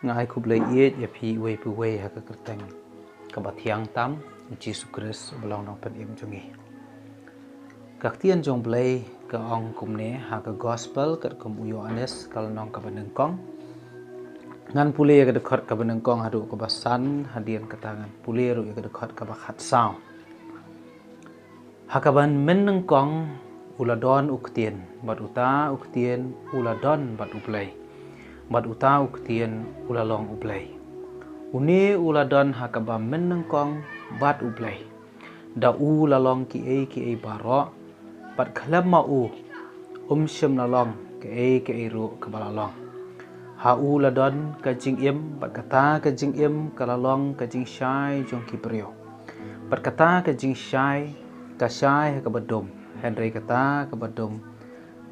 ngai ku blai iet ya phi wei pu wei ha ka kerteng ka bathiang tam Jesus Christ belong nong pen im jongi kak tian jong blai ka ong kum ne ha ka gospel kat kum Yohanes kal nong ka baneng kong ngan pule ya ka dekat ka baneng kong hadu ka basan hadian katangan pule ru ya ka dekat ka bakhat sao ha ka ban meneng kong uladon uktien bat uta uktien uladon bat ublai bat uta uktien ulalong ublai uni uladon hakaba meneng kong bat ublai da ulalong ki e baro bat khalam ma shim lalong ki e ru kabalalong ha uladon ka jing im bat kata ka jing im kalalong ka jing shai jong ki brio bat kata ka jing shai ka shai ka badum Henry kata ka badum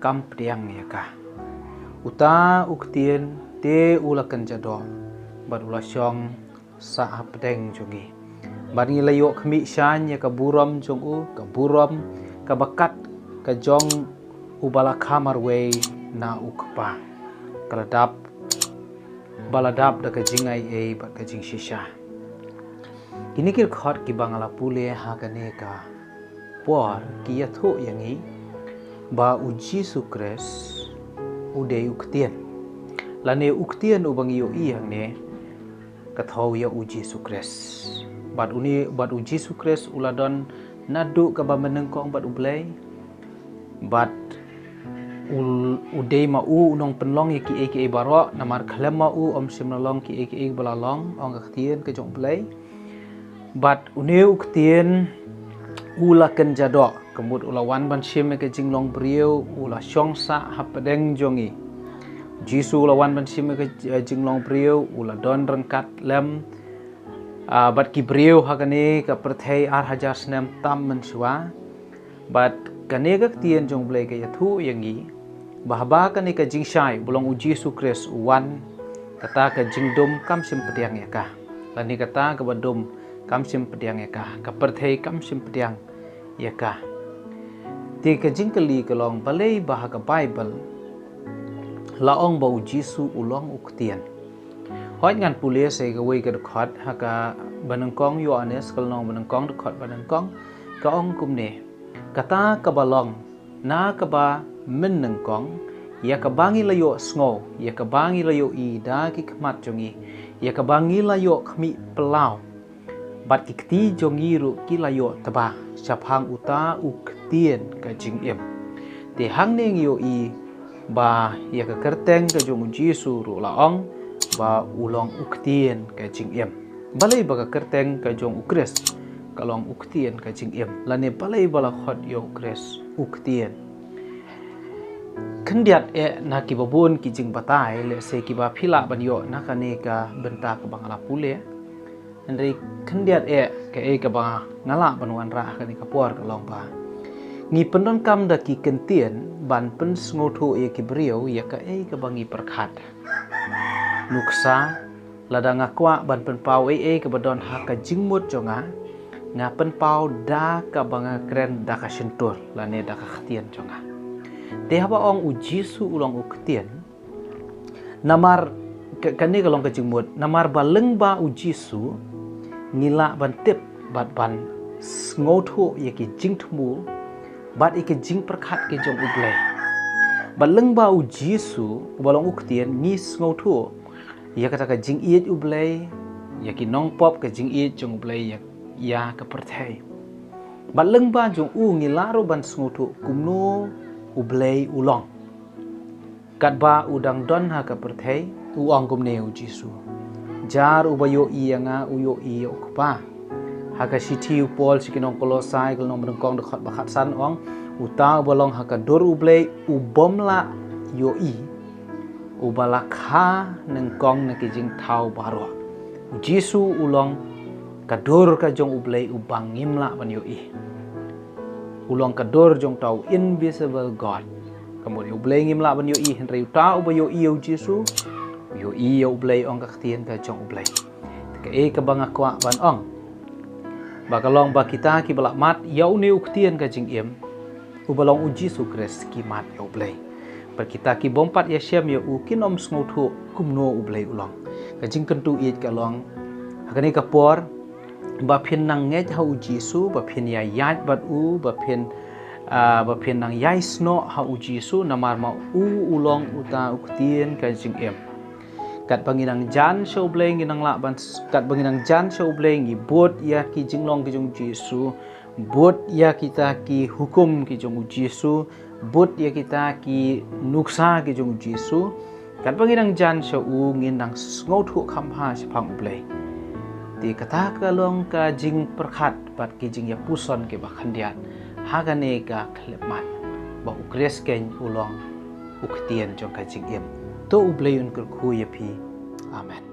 kam priang ya ka uta uktien te ulakan jado bat ula syong sa apdeng jongi bat ni layo khmi shan ya ka buram jong ka buram ka bakat ka jong ubala khamar we na ukpa kaladap baladap da ka jingai e bat ka jing shisha kini kir khot ki bangala pule ha ka ne ka por ki yatho yangi ba uji sukres udei uktien lane uktien ubang yo iyang ne kathau ya uji sukres bat uji sukres uladon nadu ka ba menengkong bat ublai bat udei ma unong penlong ki baro namar khalam ma shim lalong ki balalong ong aktien ka jong blai bat une uktien ulakan jado kemud ulawan ban shim ke jinglong brio ula syongsa hapadeng jongi jisu ulawan ban shim ke jinglong brio ula don rengkat lem bat ki brio hagane ka perthai ar hajar snam tam mensua bat kane ka tien jong blai ke yathu yangi bahaba kane ka jingshai bulong uji sukres wan kata ka jingdum kam sim pediang ya ka lani kata ka badum kam sim pediang ya ka ka perthai kam sim pediang ya ka ti ka jingkali kalong balai bahaga Bible laong bau Jisu ulong uktien hoi ngan pule se ka wei ka dekat ha ka banengkong Yohanes kalong banengkong dekat banengkong ka ong kumne kata ka balong na ka ba menengkong ya ka bangi layo sngo ya ka bangi layo i da ki khmat jongi ya ka bangi layo khmi pelau bat kikti jongi ru kilayo taba syapang uta uktien ka jing im te hang neng yo i ba ya ka kerteng ka jong Jisu ru laong ba ulong uktien ka jing im balai ba ka kerteng ka jong ukres kalong uktien ka jing im lane balai bala khot yo ukres uktien kendiat na ki babun ki jing batai le se ki ba phila ban yo na ka ne ka benta ka bangala pule Henry kendiat ke ka ba ngala banuan ra ka ni kapor ka long ba ngi pendon kam da ki kentien ban pen sngoto ki brio ya ka ka bangi perkhat nuksa lada ngakwa ban pen pau ka badon ha ka jingmut jonga nga pen pau da ka banga kren da ka sentur lane da ka khatien jonga te haba ong ujisu ulong uktien namar kani kalong ka jingmut namar baleng ba ujisu nila ban tip bat ban ngoto ki jing thmu bat ki jing perkhat ke jong ublai baleng ba ujisu balong uktien ni ngoto ya kata ka jing iet ublai ya ki nong pop ka jing iet jong ublai ya ka perthai baleng ba jong ngila ro ban ngoto kumno ublai ulong kat ba udang don ha ka perthai uang kumne ujisu jar ubayo iyanga uyo iyo kpa haka siti upol sikinong kolosai kalong menengkong dekat bakat san ong uta bolong haka dor ublei ubomla yo ubala kha nengkong na kijing thau baro Jisu ulong kadur ka jong ublei ubangimla ban yo ulong kadur jong tau invisible God kemudian ublei ngimla ban yo Henry uta ubayo iyo Jisu yo ublay ong kaktien ka jong ublay ka banga kwa ban ong bakalong ba kita ki balak mat yau ne uktien ka jing im ubalong uji sukres ki mat yo ublay Perkita ki bompat ya syam ya u kinom sngotu kumno ublay ulang ka jing kan tu it ka long ka ni ka por ba phin nang nge ha u Jesu ba phin ya yat bat u ba phin nang yai sno ha u Jesu namar ma u ulong uta uktien ka jing em kat banginang jan show bleng inang la ban kat banginang jan show bleng i bot ya ki jinglong ki jong Jesu bot ya kita ki hukum ki jong Jesu bot ya kita ki nuksa ki jong Jesu kat banginang jan show u nginang ngau thu kham ha sipang bleng ti kata ka long ka jing perkhat pat ki jing ya puson ke bakhandiat hagane ka khlemat ba ukres ken ulong uktien jong ka jing em to ubleun kur khu ya phi amen